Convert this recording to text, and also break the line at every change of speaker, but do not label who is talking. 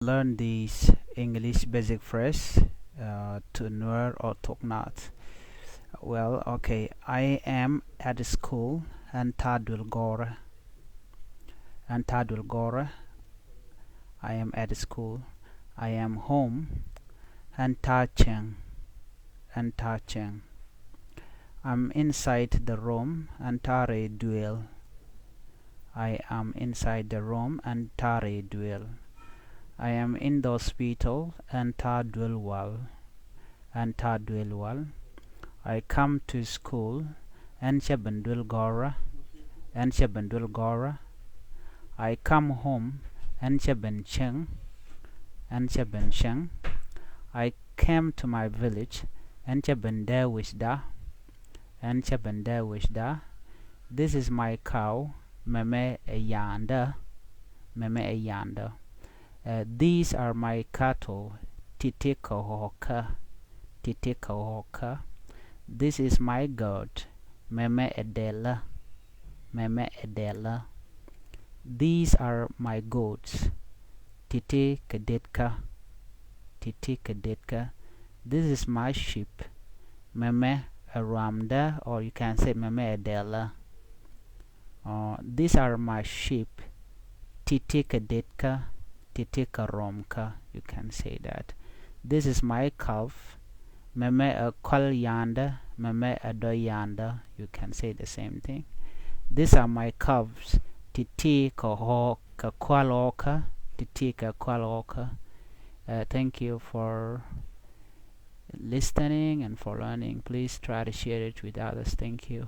Learn these English basic phrase to Nuer or Toknat. Well, okay, I am at school and Tadul Gore. And Tadul Gore. I am at school. I am home and Tacheng. And Tacheng. I'm inside the room and Tare Duel. I am inside the room and Tare Duel. I am in the hospital and Ta Dwell and Ta Dwell. I come to school and Chabandul Gora and Chabandul Gora. I come home and Chaban Cheng and Chaban Cheng. I came to my village and Chabanda Wishda and Chabanda Wishda. This is my cow, Meme a yanda, Meme a yanda. These are my cattle, Titikohoka, Titikohoka. This is my goat, Meme Edela, Meme Edela. These are my goats, Titikadetka, Titikadetka. This is my sheep, Meme Aramda, or you can say Meme Edela. These are my sheep, Titikadetka, Titika Romka, you can say that. This is my calf, Meme a kwal yanda, Meme a do yanda, you can say the same thing. These are my calves, Titika ho ka kwaloka, Titika kwaloka. Thank you for listening and for learning. Please try to share it with others. Thank you.